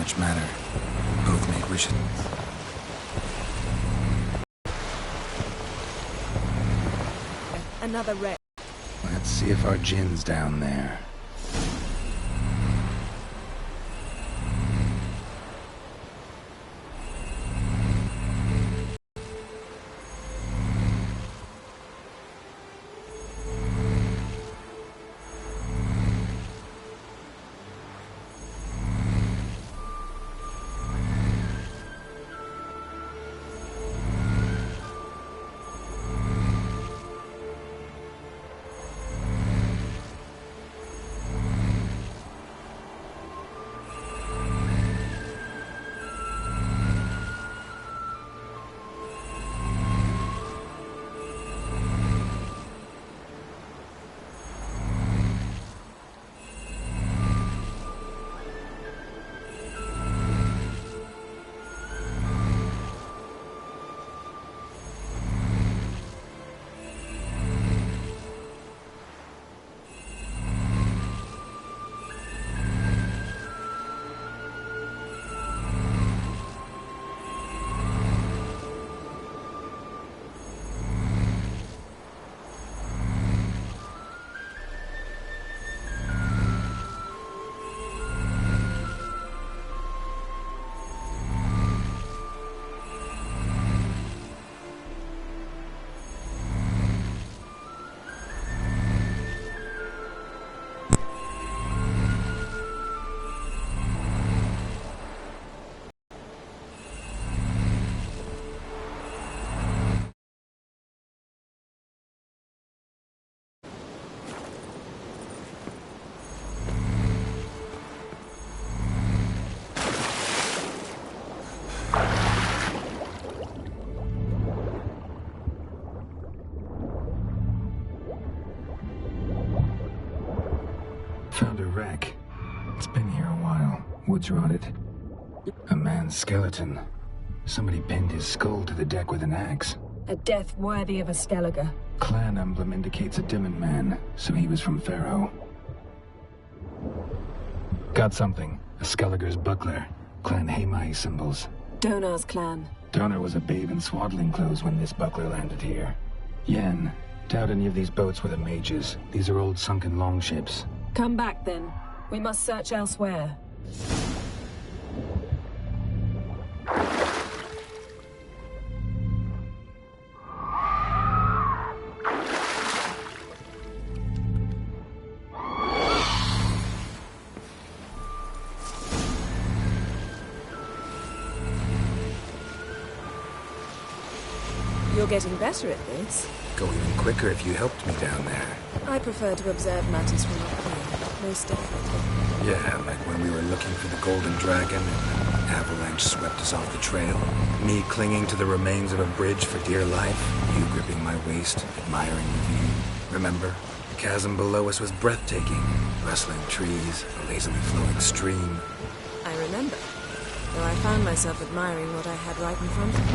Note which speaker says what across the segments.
Speaker 1: much matter. Both make wishes.
Speaker 2: Another wreck.
Speaker 1: Let's see if our Jin's down there. Found a wreck. It's been here a while. Wood's rotted. A man's skeleton. Somebody pinned his skull to the deck with an axe.
Speaker 2: A death worthy of a Skellige.
Speaker 1: Clan emblem indicates a Dimmen man, so he was from Pharaoh. Got something. A Skellige's buckler. Clan Hamai symbols.
Speaker 2: Donar's clan.
Speaker 1: Donar was a babe in swaddling clothes when this buckler landed here. Yen, doubt any of these boats were the mages. These are old sunken longships.
Speaker 2: Come back then. We must search elsewhere. You're getting better at this.
Speaker 1: Go even quicker if you helped me down there.
Speaker 2: I prefer to observe matters from up here, most definitely.
Speaker 1: Yeah, like when we were looking for the Golden Dragon and an avalanche swept us off the trail. Me clinging to the remains of a bridge for dear life. You gripping my waist, admiring the view. Remember? The chasm below us was breathtaking. Rustling trees, a lazily flowing stream.
Speaker 2: I remember, though I found myself admiring what I had right in front of me.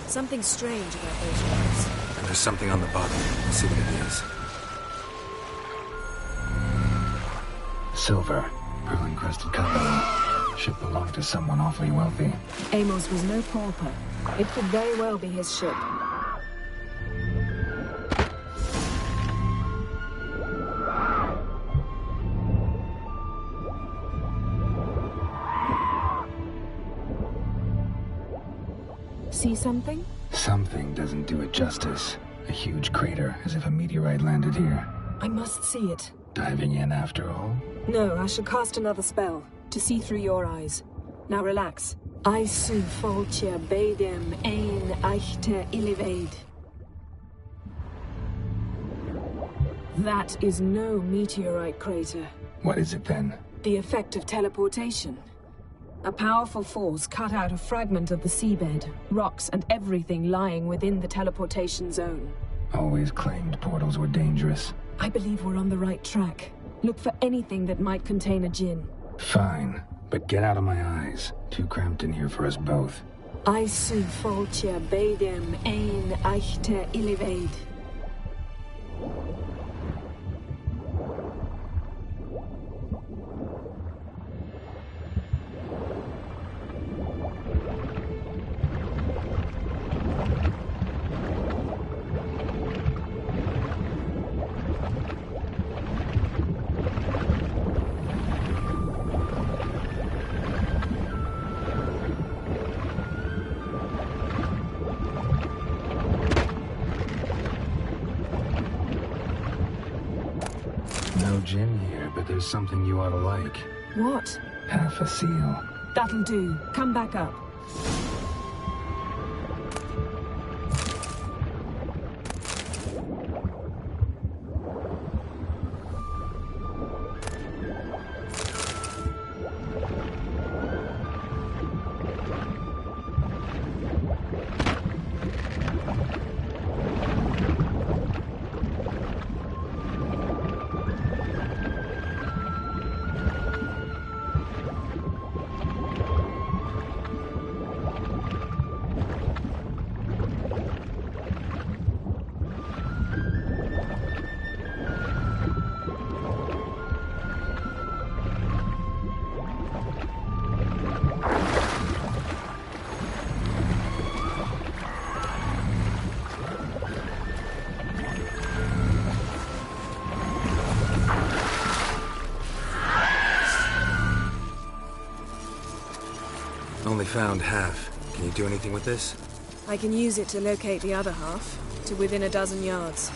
Speaker 2: Something strange about those rocks.
Speaker 1: And there's something on the bottom. Let's see what it is. Silver. Pearl-encrusted copper. Ship belonged to someone awfully wealthy.
Speaker 2: Amos was no pauper. It could very well be his ship. See something?
Speaker 1: Something doesn't do it justice. A huge crater, as if a meteorite landed here.
Speaker 2: I must see it.
Speaker 1: Diving in after all?
Speaker 2: No, I shall cast another spell, to see through your eyes. Now relax. Aisu foltia beidem ein eichte ilivaid. That is no meteorite crater.
Speaker 1: What is it then?
Speaker 2: The effect of teleportation. A powerful force cut out a fragment of the seabed, rocks and everything lying within the teleportation zone.
Speaker 1: Always claimed portals were dangerous.
Speaker 2: I believe we're on the right track. Look for anything that might contain a djinn.
Speaker 1: Fine, but get out of my eyes. Too cramped in here for us both.
Speaker 2: Isu foltia beidem ein eichte illivaid.
Speaker 1: No gin here, but there's something you ought to like.
Speaker 2: What?
Speaker 1: Half a seal.
Speaker 2: That'll do. Come back up.
Speaker 1: Only found half. Can you do anything with this?
Speaker 2: I can use it to locate the other half, to within a dozen yards.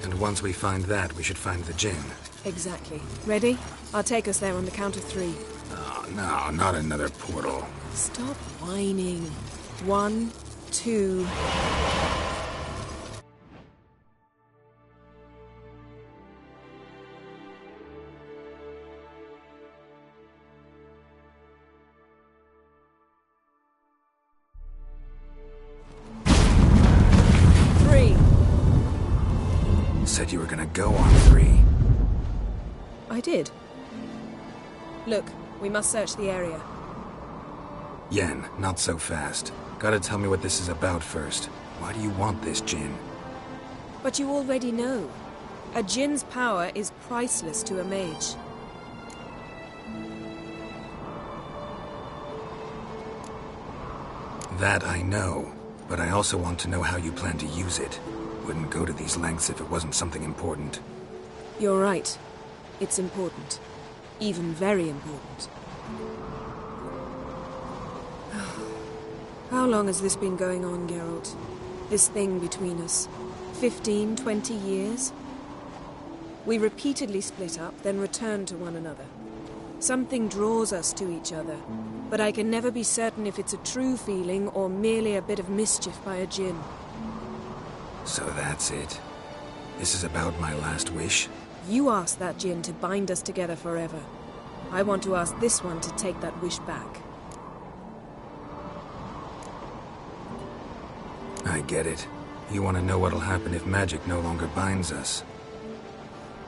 Speaker 1: And once we find that, we should find the gin.
Speaker 2: Exactly. Ready? I'll take us there on the count of 3.
Speaker 1: Oh, no, not another portal.
Speaker 2: Stop whining. 1, 2...
Speaker 1: Said you were gonna go on 3.
Speaker 2: I did. Look, we must search the area.
Speaker 1: Yen, not so fast. Gotta tell me what this is about first. Why do you want this gin?
Speaker 2: But you already know. A djinn's power is priceless to a mage.
Speaker 1: That I know, but I also want to know how you plan to use it. Wouldn't go to these lengths if it wasn't something important.
Speaker 2: You're right. It's important. Even very important. How long has this been going on, Geralt? This thing between us? 15, 20 years? We repeatedly split up, then returned to one another. Something draws us to each other, but I can never be certain if it's a true feeling or merely a bit of mischief by a djinn.
Speaker 1: So that's it. This is about my last wish?
Speaker 2: You asked that djinn to bind us together forever. I want to ask this one to take that wish back.
Speaker 1: I get it. You want to know what'll happen if magic no longer binds us.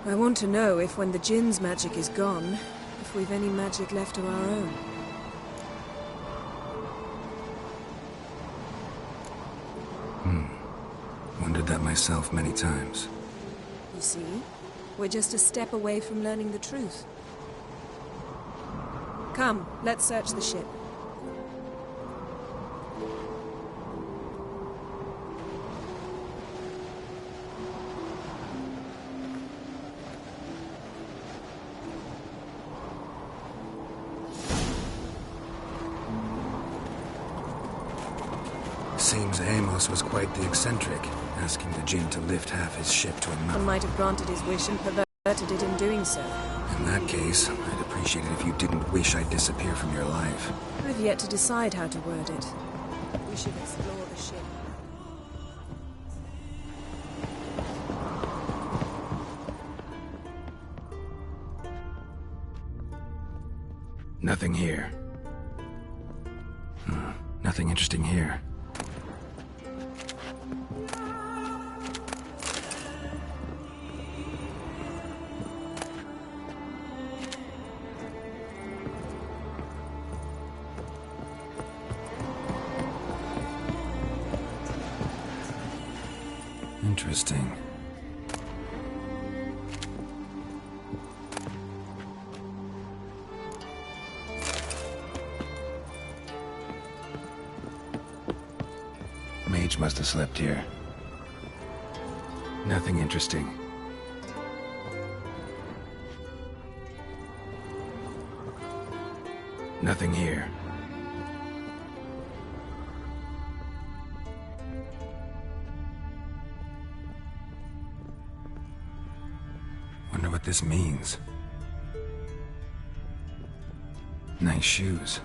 Speaker 2: I want to know if when the djinn's magic is gone, if we've any magic left of our own.
Speaker 1: Wondered that myself many times.
Speaker 2: You see? We're just a step away from learning the truth. Come, let's search the ship.
Speaker 1: Seems Amos was quite the eccentric, asking the djinn to lift half his ship to a
Speaker 2: One
Speaker 1: mountain.
Speaker 2: might have granted his wish and perverted it in doing so.
Speaker 1: In that case, I'd appreciate it if you didn't wish I'd disappear from your life.
Speaker 2: I've yet to decide how to word it. We should explore the ship.
Speaker 1: Nothing here. Nothing interesting here. Interesting. Mage must have slept here. Nothing interesting. Nothing here. Wonder what this means. Nice shoes.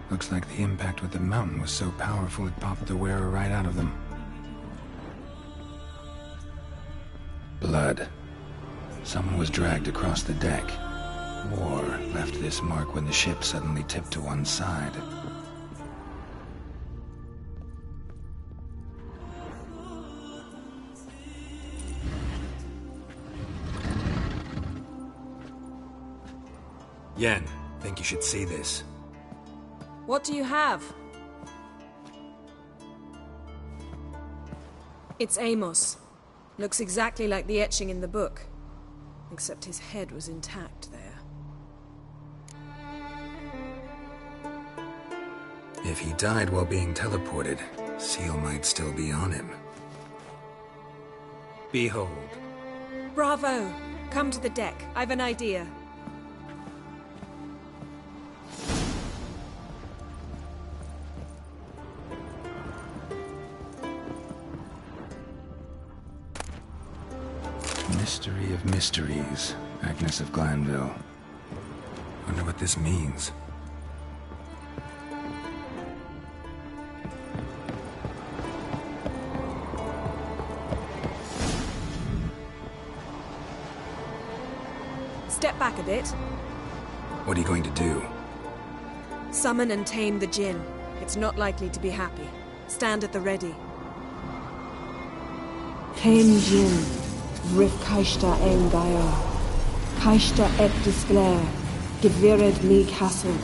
Speaker 1: Looks like the impact with the mountain was so powerful it popped the wearer right out of them. Blood. Someone was dragged across the deck. War left this mark when the ship suddenly tipped to one side. Yen, think you should see this.
Speaker 2: What do you have? It's Amos. Looks exactly like the etching in the book. Except his head was intact there.
Speaker 1: If he died while being teleported, Seal might still be on him. Behold.
Speaker 2: Bravo! Come to the deck. I've an idea.
Speaker 1: Mystery of mysteries, Agnes of Glanville. Wonder what this means.
Speaker 2: Step back a bit.
Speaker 1: What are you going to do?
Speaker 2: Summon and tame the Jinn. It's not likely to be happy. Stand at the ready.
Speaker 3: Tame Jinn. Rif Kaishta ein Gaia. Kaishta et disglare. Gevired me castle.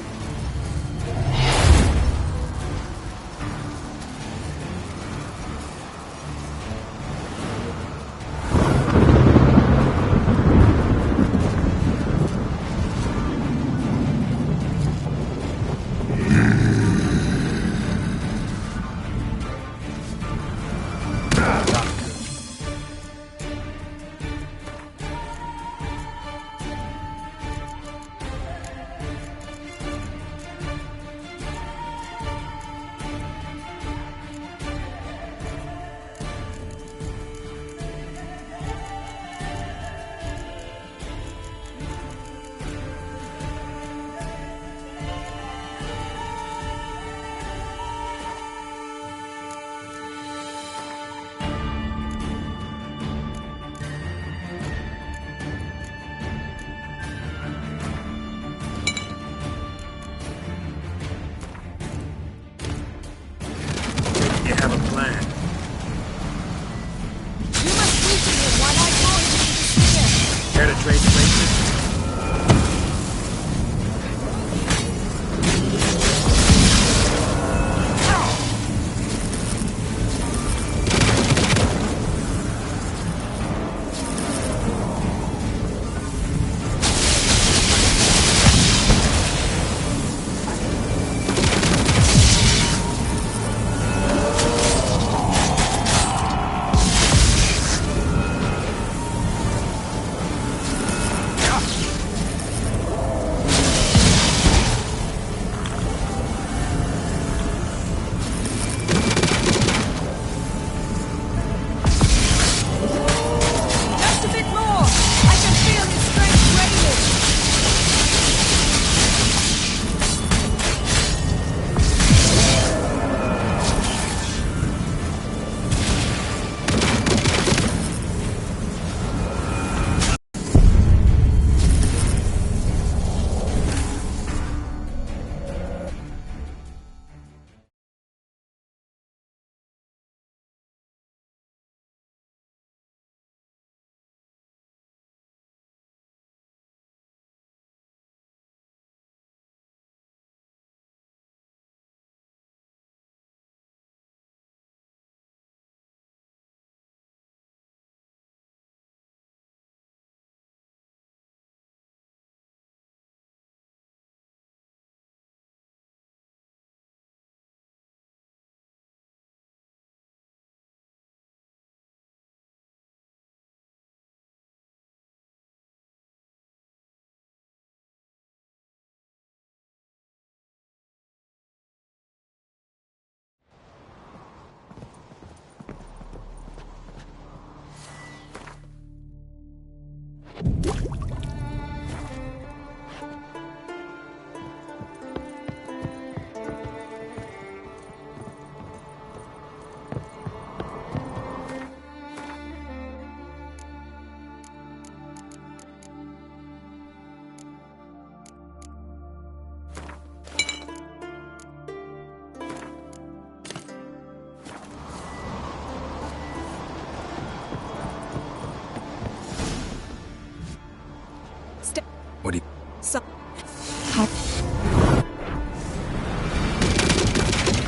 Speaker 1: What do you...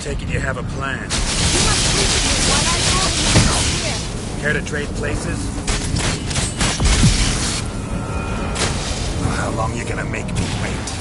Speaker 1: Take it you have a plan.
Speaker 2: You must listen to me while I talk here.
Speaker 1: Care to trade places? How long you gonna make me wait?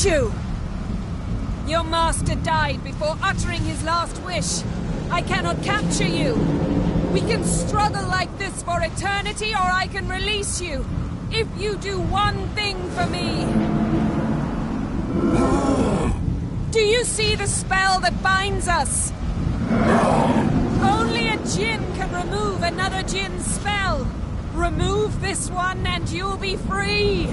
Speaker 2: You! Your master died before uttering his last wish. I cannot capture you. We can struggle like this for eternity, or I can release you. If you do one thing for me. Do you see the spell that binds us? Only a djinn can remove another djinn's spell. Remove this one and you'll be free.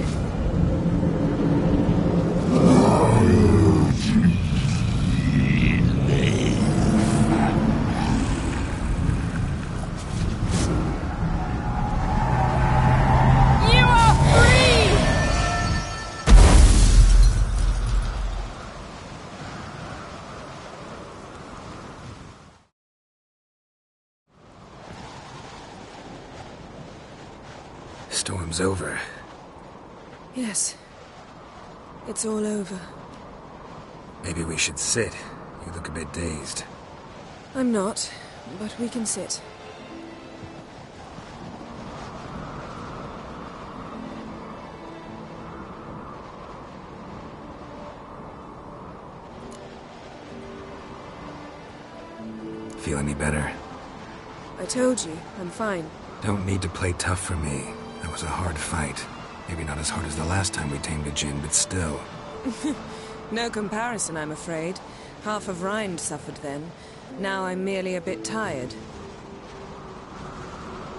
Speaker 1: Storm's over.
Speaker 2: Yes. It's all over.
Speaker 1: Maybe we should sit. You look a bit dazed.
Speaker 2: I'm not, but we can sit.
Speaker 1: Feel any better?
Speaker 2: I told you, I'm fine.
Speaker 1: Don't need to play tough for me. That was a hard fight. Maybe not as hard as the last time we tamed a djinn, but still.
Speaker 2: No comparison, I'm afraid. Half of Rind suffered then. Now I'm merely a bit tired.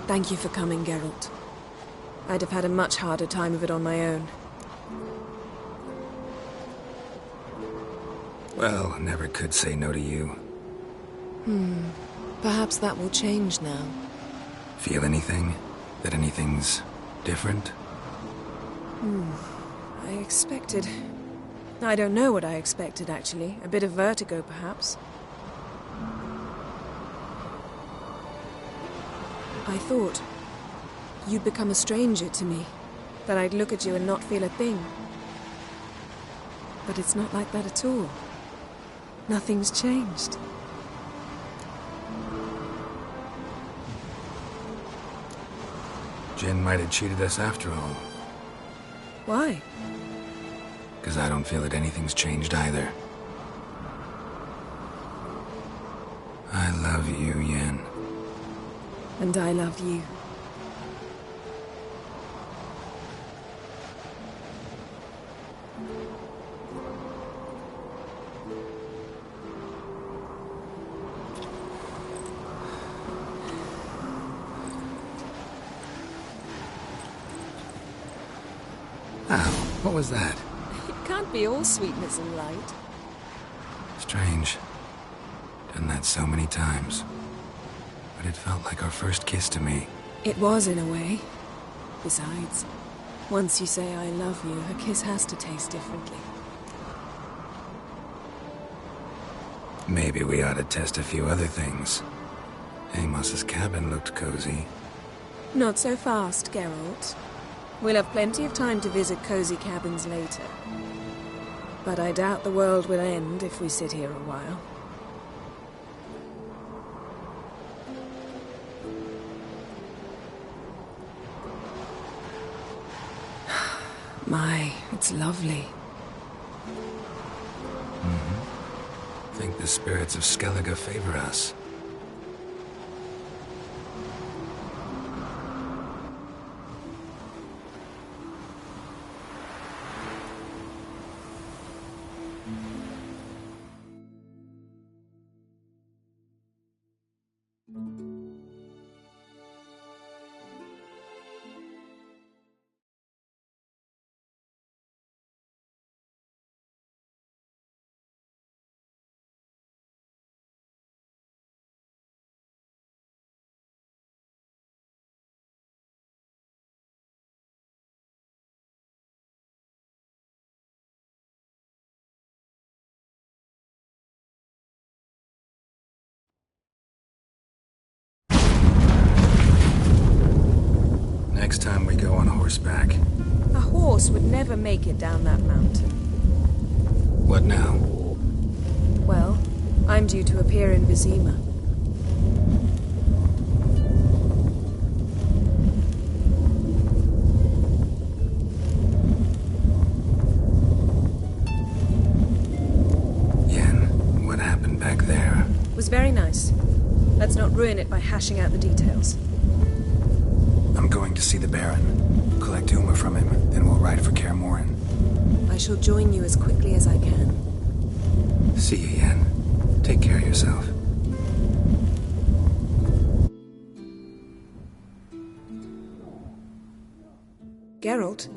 Speaker 2: Thank you for coming, Geralt. I'd have had a much harder time of it on my own.
Speaker 1: Well, never could say no to you.
Speaker 2: Perhaps that will change now.
Speaker 1: Feel anything? That anything's different?
Speaker 2: I expected... I don't know what I expected, actually. A bit of vertigo, perhaps. I thought you'd become a stranger to me. That I'd look at you and not feel a thing. But it's not like that at all. Nothing's changed.
Speaker 1: Jinn might have cheated us after all.
Speaker 2: Why?
Speaker 1: Because I don't feel that anything's changed either. I love you, Yen.
Speaker 2: And I love you.
Speaker 1: Ow, what was that?
Speaker 2: It can't be all sweetness and light.
Speaker 1: Strange. Done that so many times. But it felt like our first kiss to me.
Speaker 2: It was, in a way. Besides, Once you say I love you, a kiss has to taste differently.
Speaker 1: Maybe we ought to test a few other things. Amos's cabin looked cozy.
Speaker 2: Not so fast, Geralt. We'll have plenty of time to visit cozy cabins later. But I doubt the world will end if we sit here a while. My, it's lovely.
Speaker 1: I think the spirits of Skellige favor us. Next time we go on horseback.
Speaker 2: A horse would never make it down that mountain.
Speaker 1: What now?
Speaker 2: Well, I'm due to appear in Vizima.
Speaker 1: Yen, what happened back there?
Speaker 2: It was very nice. Let's not ruin it by hashing out the details.
Speaker 1: I'm going to see the Baron, collect Uma from him, then we'll ride for Kaer Morhen.
Speaker 2: I shall join you as quickly as I can.
Speaker 1: See you, Yen. Take care of yourself.
Speaker 2: Geralt?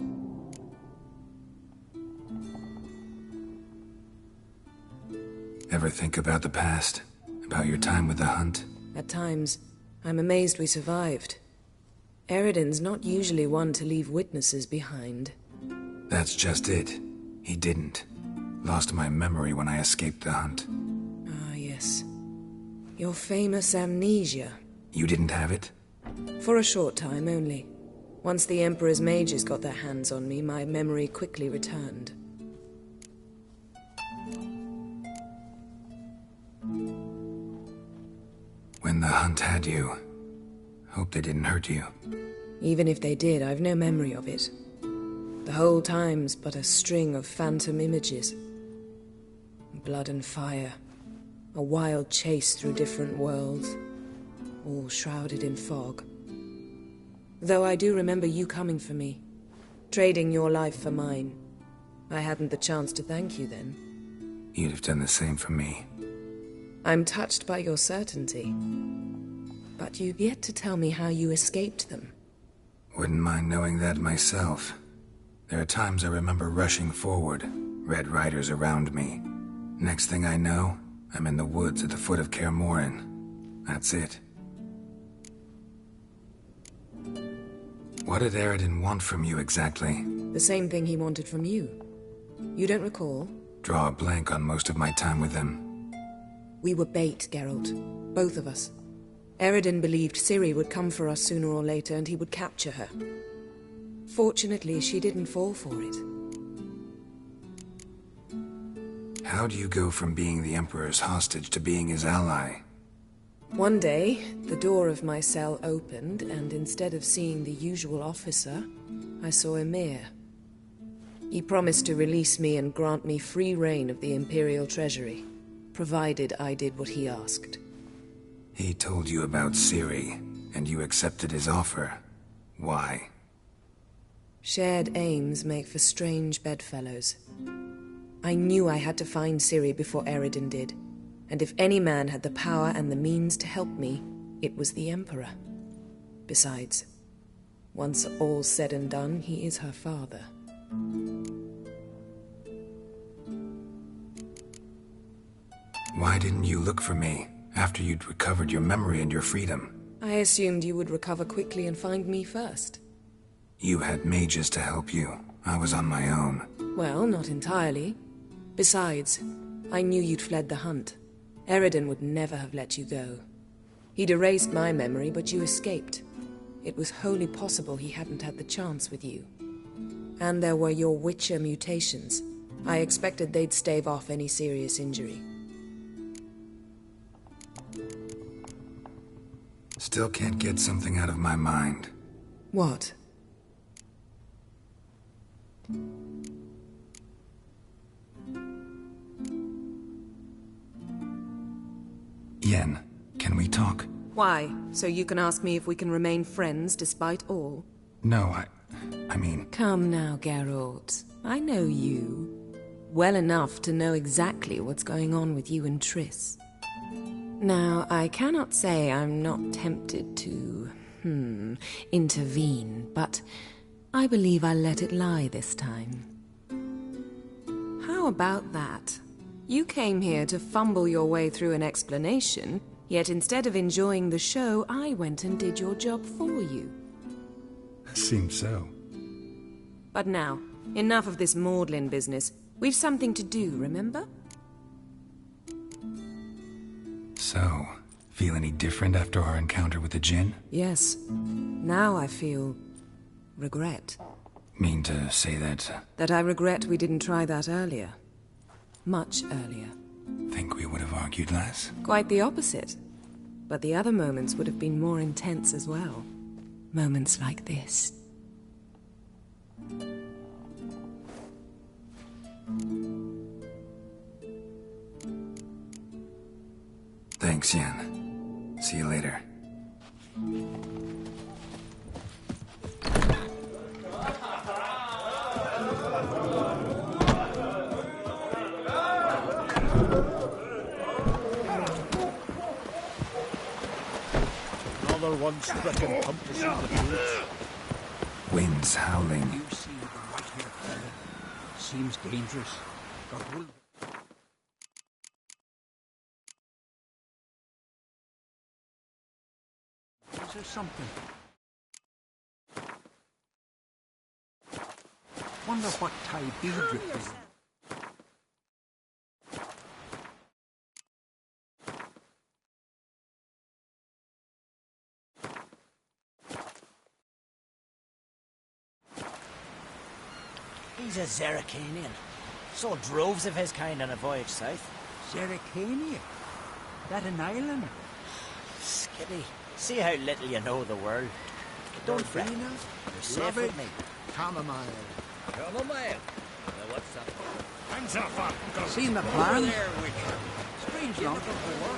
Speaker 1: Ever think about the past? About your time with the Hunt?
Speaker 2: At times, I'm amazed we survived. Eredin's not usually one to leave witnesses behind.
Speaker 1: That's just it. He didn't. Lost my memory when I escaped the Hunt.
Speaker 2: Ah, yes. Your famous amnesia.
Speaker 1: You didn't have it?
Speaker 2: For a short time only. Once the Emperor's mages got their hands on me, my memory quickly returned.
Speaker 1: When the Hunt had you, hope they didn't hurt you.
Speaker 2: Even if they did, I've no memory of it. The whole time's but a string of phantom images. Blood and fire. A wild chase through different worlds. All shrouded in fog. Though I do remember you coming for me. Trading your life for mine. I hadn't the chance to thank you then.
Speaker 1: You'd have done the same for me.
Speaker 2: I'm touched by your certainty. But you've yet to tell me how you escaped them.
Speaker 1: Wouldn't mind knowing that myself. There are times I remember rushing forward, red riders around me. Next thing I know, I'm in the woods at the foot of Kaer Morhen. That's it. What did Eredin want from you exactly?
Speaker 2: The same thing he wanted from you. You don't recall?
Speaker 1: Draw a blank on most of my time with him.
Speaker 2: We were bait, Geralt. Both of us. Eredin believed Ciri would come for us sooner or later and he would capture her. Fortunately, she didn't fall for it.
Speaker 1: How do you go from being the Emperor's hostage to being his ally?
Speaker 2: One day, the door of my cell opened, and instead of seeing the usual officer, I saw Emir. He promised to release me and grant me free reign of the Imperial Treasury, provided I did what he asked.
Speaker 1: He told you about Ciri, and you accepted his offer. Why?
Speaker 2: Shared aims make for strange bedfellows. I knew I had to find Ciri before Eredin did, and if any man had the power and the means to help me, it was the Emperor. Besides, once all's said and done, he is her father.
Speaker 1: Why didn't you look for me after you'd recovered your memory and your freedom?
Speaker 2: I assumed you would recover quickly and find me first.
Speaker 1: You had mages to help you. I was on my own.
Speaker 2: Well, not entirely. Besides, I knew you'd fled the hunt. Eridan would never have let you go. He'd erased my memory, but you escaped. It was wholly possible he hadn't had the chance with you. And there were your Witcher mutations. I expected they'd stave off any serious injury.
Speaker 1: Still can't get something out of my mind.
Speaker 2: What?
Speaker 1: Yen, can we talk?
Speaker 2: Why? So you can ask me if we can remain friends despite all?
Speaker 1: No, I mean...
Speaker 2: Come now, Geralt. I know you. Well enough to know exactly what's going on with you and Triss. Now, I cannot say I'm not tempted to, intervene, but I believe I'll let it lie this time. How about that? You came here to fumble your way through an explanation, yet instead of enjoying the show, I went and did your job for you.
Speaker 1: Seems so.
Speaker 2: But now, enough of this maudlin business. We've something to do, remember?
Speaker 1: So, feel any different after our encounter with the Djinn?
Speaker 2: Yes. Now I feel... regret.
Speaker 1: Mean to say that...
Speaker 2: That I regret we didn't try that earlier. Much earlier.
Speaker 1: Think we would have argued less?
Speaker 2: Quite the opposite. But the other moments would have been more intense as well. Moments like this.
Speaker 1: Thanks, Yen. See you later.
Speaker 4: Another one stricken compass in the boots.
Speaker 1: Wind's howling.
Speaker 4: You see the white-haired fellow? Seems dangerous. Got hold of it. Is there something? Wonder what tide he drifted in.
Speaker 5: He's a Zerrikanian. Saw droves of his kind on a voyage south.
Speaker 4: Zerrikania? That an island?
Speaker 5: Skippy, see how little you know the world. Don't fret. You're safe with me.
Speaker 4: Chamomile.
Speaker 6: Chamomile? Now what's up?
Speaker 4: Hands up, seen the plan? Strange long before.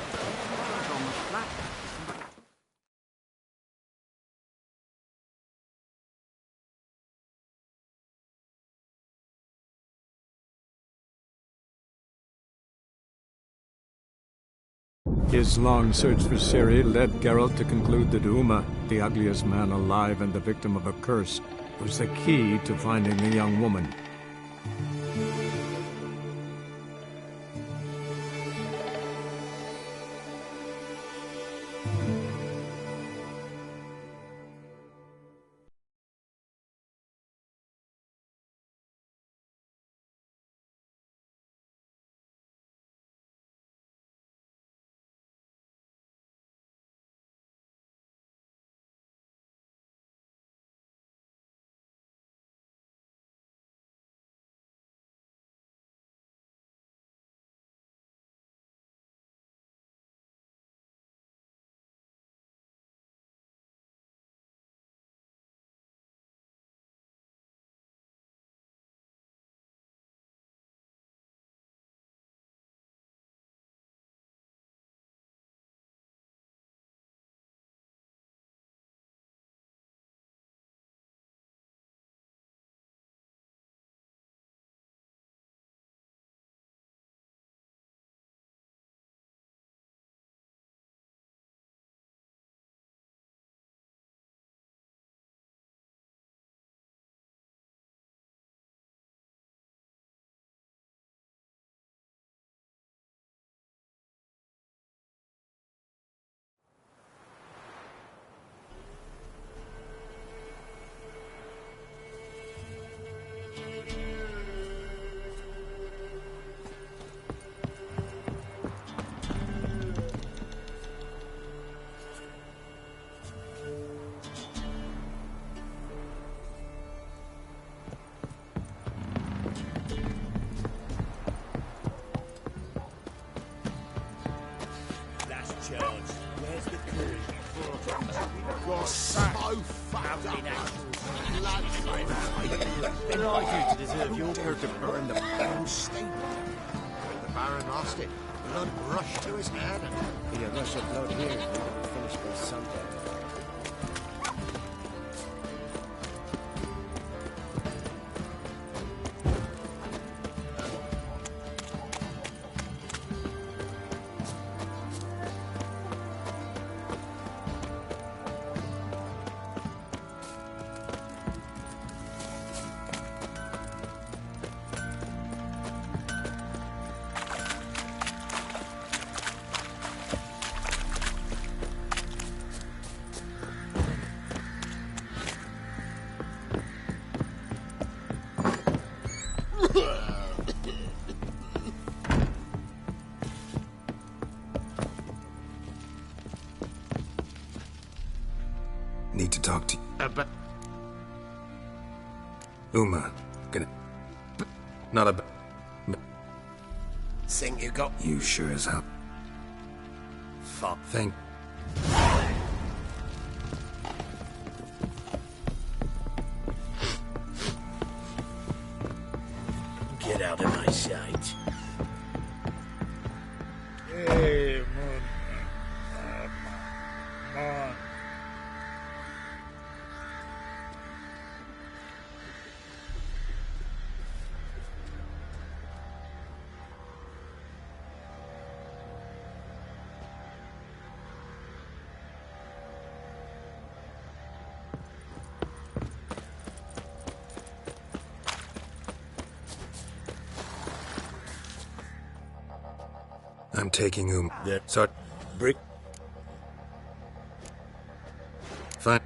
Speaker 4: It's almost flat.
Speaker 7: His long search for Ciri led Geralt to conclude that Uma, the ugliest man alive and the victim of a curse, was the key to finding the young woman.
Speaker 8: You're so fucked up.
Speaker 5: What did I do to deserve your to burn the Baron stable?
Speaker 8: The Baron lost it. Blood rushed to his head.
Speaker 5: Be a rush of blood here if we don't finish by sundown.
Speaker 1: Need to talk to you.
Speaker 8: But
Speaker 1: Uma. Gonna... Not a...
Speaker 8: thing you got.
Speaker 1: You sure as hell.
Speaker 8: Fuck.
Speaker 1: Thank...
Speaker 8: Get out of my sight.
Speaker 4: Hey, man.
Speaker 1: I'm taking
Speaker 8: That
Speaker 1: So...
Speaker 8: brick.
Speaker 1: Fine.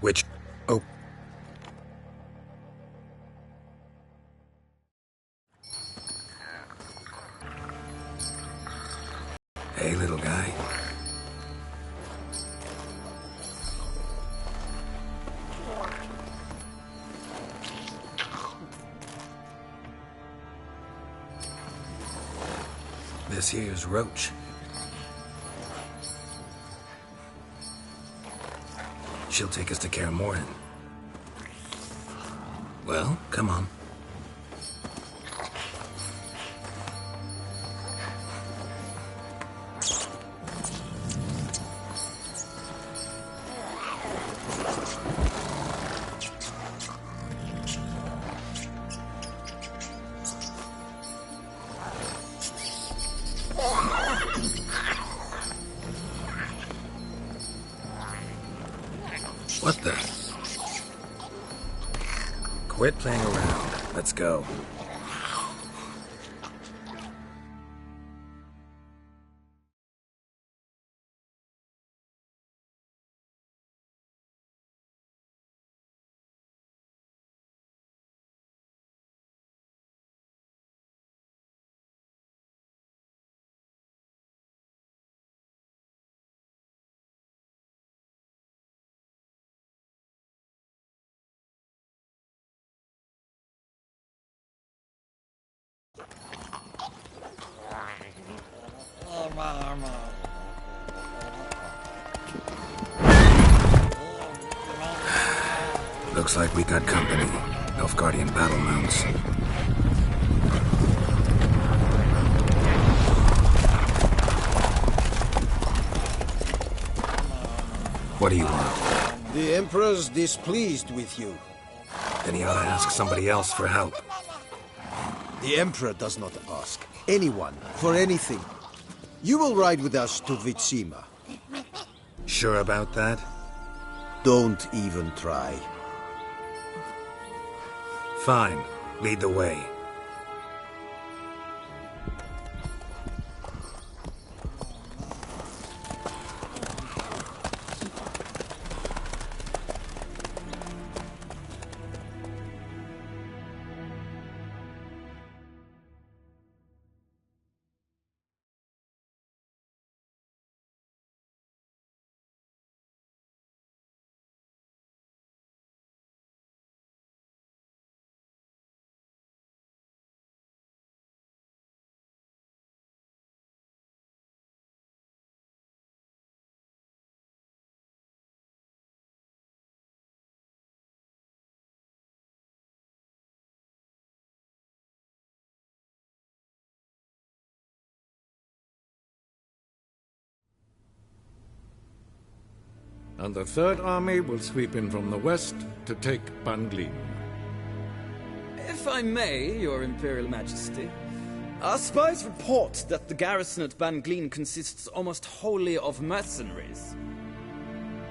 Speaker 1: Which... Oh. Hey, little guy. This here's Roach. She'll take us to Kaer Morhen. Well, come on. What the? Quit playing around. Let's go. Looks like we got company. Nilfgaardian battle mounts. What do you want?
Speaker 9: The Emperor's displeased with you.
Speaker 1: Then he ought to ask somebody else for help.
Speaker 9: The Emperor does not ask anyone for anything. You will ride with us to Vitsima.
Speaker 1: Sure about that?
Speaker 9: Don't even try.
Speaker 1: Fine. Lead the way.
Speaker 7: And the Third Army will sweep in from the west to take Banglin.
Speaker 10: If I may, Your Imperial Majesty, our spies report that the garrison at Banglin consists almost wholly of mercenaries.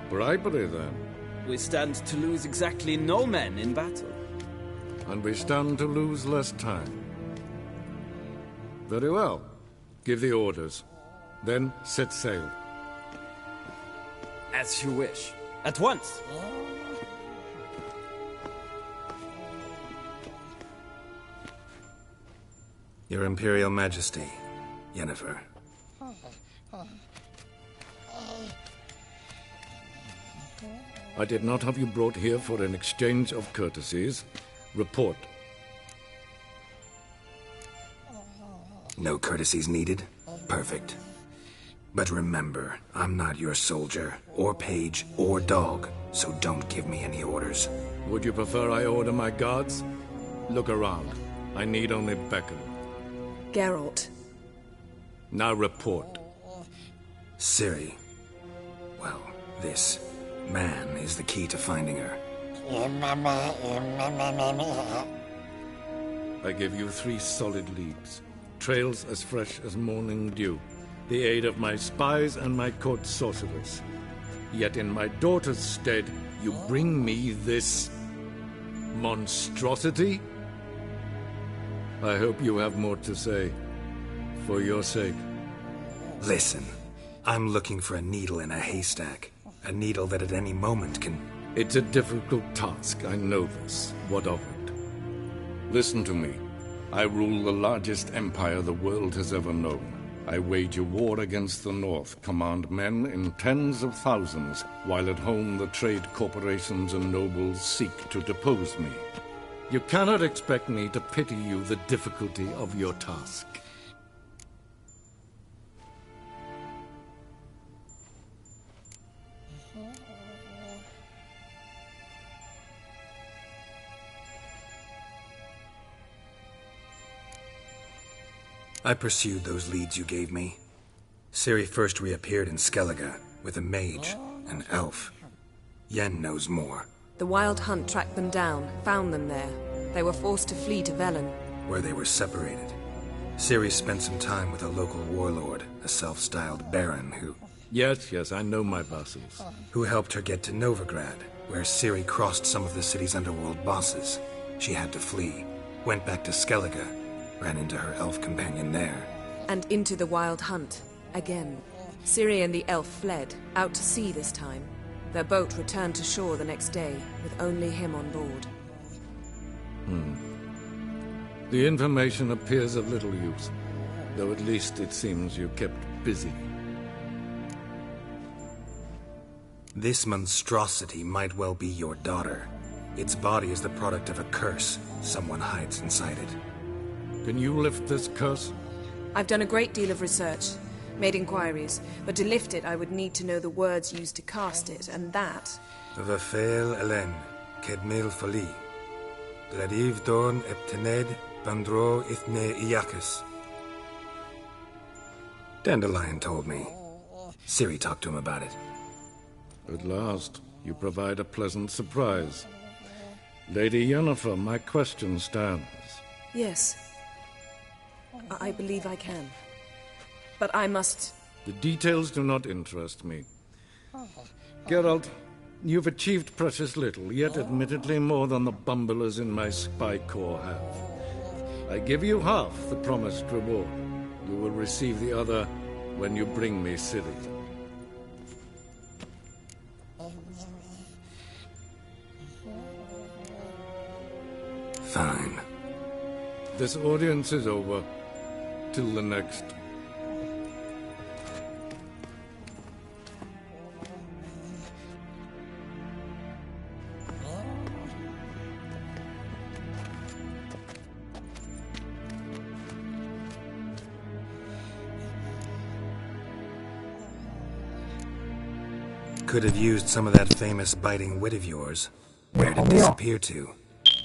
Speaker 7: Bribery, then.
Speaker 10: We stand to lose exactly no men in battle.
Speaker 7: And we stand to lose less time. Very well. Give the orders. Then set sail.
Speaker 10: As you wish. At once!
Speaker 1: Your Imperial Majesty, Yennefer.
Speaker 7: I did not have you brought here for an exchange of courtesies. Report.
Speaker 1: No courtesies needed? Perfect. But remember, I'm not your soldier, or page, or dog, so don't give me any orders.
Speaker 7: Would you prefer I order my guards? Look around. I need only beckon.
Speaker 2: Geralt.
Speaker 7: Now report.
Speaker 1: Ciri. Well, this man is the key to finding her.
Speaker 7: I give you 3 solid leads. Trails as fresh as morning dew. The aid of my spies and my court sorcerers. Yet in my daughter's stead, you bring me this monstrosity? I hope you have more to say. For your sake.
Speaker 1: Listen, I'm looking for a needle in a haystack. A needle that at any moment can...
Speaker 7: It's a difficult task, I know this. What of it? Listen to me. I rule the largest empire the world has ever known. I wage a war against the North, command men in tens of thousands, while at home the trade corporations and nobles seek to depose me. You cannot expect me to pity you the difficulty of your task.
Speaker 1: I pursued those leads you gave me. Ciri first reappeared in Skellige with a mage, an elf. Yen knows more.
Speaker 2: The Wild Hunt tracked them down, found them there. They were forced to flee to Velen,
Speaker 1: where they were separated. Ciri spent some time with a local warlord, a self-styled baron who...
Speaker 7: Yes, I know my vassals.
Speaker 1: Who helped her get to Novigrad, where Ciri crossed some of the city's underworld bosses. She had to flee, went back to Skellige, ran into her elf companion there.
Speaker 2: And into the Wild Hunt, again. Ciri and the elf fled, out to sea this time. Their boat returned to shore the next day, with only him on board.
Speaker 7: The information appears of little use, though at least it seems you kept busy.
Speaker 1: This monstrosity might well be your daughter. Its body is the product of a curse. Someone hides inside it.
Speaker 7: Can you lift this curse?
Speaker 2: I've done a great deal of research, made inquiries, but to lift it I would need to know the words used to cast it, and that...
Speaker 1: Vafel Elen, Kedmil Fali, Gladiv Dorn Eptened, Bandro Ithne Iakis. Dandelion told me. Ciri talked to him about it.
Speaker 7: At last, you provide a pleasant surprise. Lady Yennefer, my question stands.
Speaker 2: Yes. I believe I can. But I must...
Speaker 7: The details do not interest me. Geralt, you've achieved precious little, yet admittedly more than the bumblers in my spy corps have. I give you half the promised reward. You will receive the other when you bring me Ciri.
Speaker 1: Fine.
Speaker 7: This audience is over. Till the next.
Speaker 1: Could have used some of that famous biting wit of yours. Where'd it disappear to?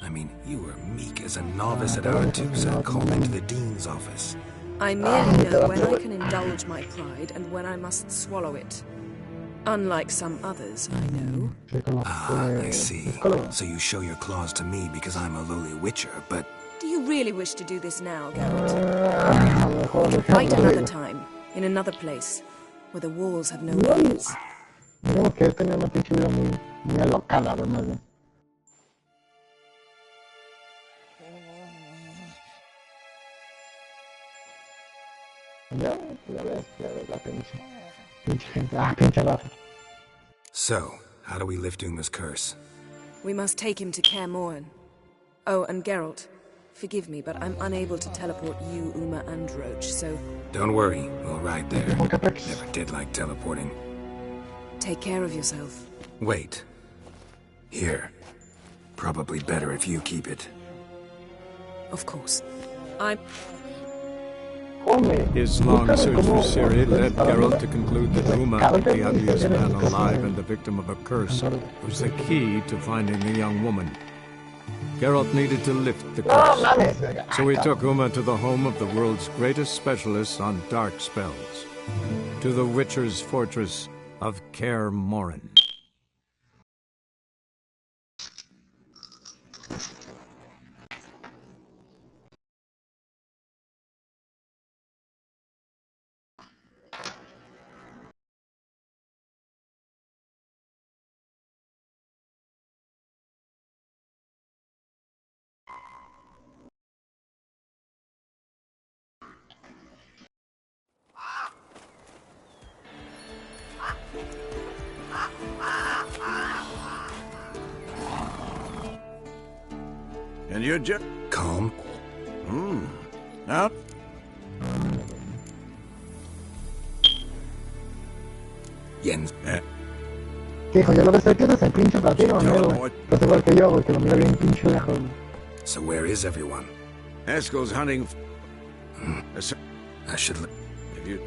Speaker 1: I mean, you were meek as a novice at Aretusa, called into the Dean's office.
Speaker 2: I merely know when I can indulge my pride and when I must swallow it. Unlike some others, I know.
Speaker 1: I see. So you show your claws to me because I'm a lowly witcher, but...
Speaker 2: Do you really wish to do this now, Geralt? Fight another time, in another place, where the walls have no ears.
Speaker 11: Digamos que tenía una pinche vida muy alocada, además, ¿no? Ya ves la pinche gente. Pinche raza.
Speaker 1: So, how do we lift Uma's curse?
Speaker 2: We must take him to Kaer Morhen. Oh, and Geralt, forgive me, but I'm unable to teleport you, Uma, and Roach, so...
Speaker 1: Don't worry, we'll ride there. Never did like teleporting.
Speaker 2: Take care of yourself.
Speaker 1: Wait. Here. Probably better if you keep it.
Speaker 2: Of course.
Speaker 12: His long search for Ciri led Geralt to conclude that Uma, the ugliest man alive and the victim of a curse, was the key to finding the young woman. Geralt needed to lift the curse, so he took Uma to the home of the world's greatest specialists on dark spells, to the Witcher's fortress of Kaer Morhen.
Speaker 4: And you're just...
Speaker 1: Calm?
Speaker 4: Now?
Speaker 1: Jens.
Speaker 11: Hijo, yo lo que sé que es el pinche platino, ¿no? Es igual que yo, porque lo miro bien pinche lejos.
Speaker 1: So where is everyone?
Speaker 4: Eskel's hunting...
Speaker 1: I should...
Speaker 4: If you...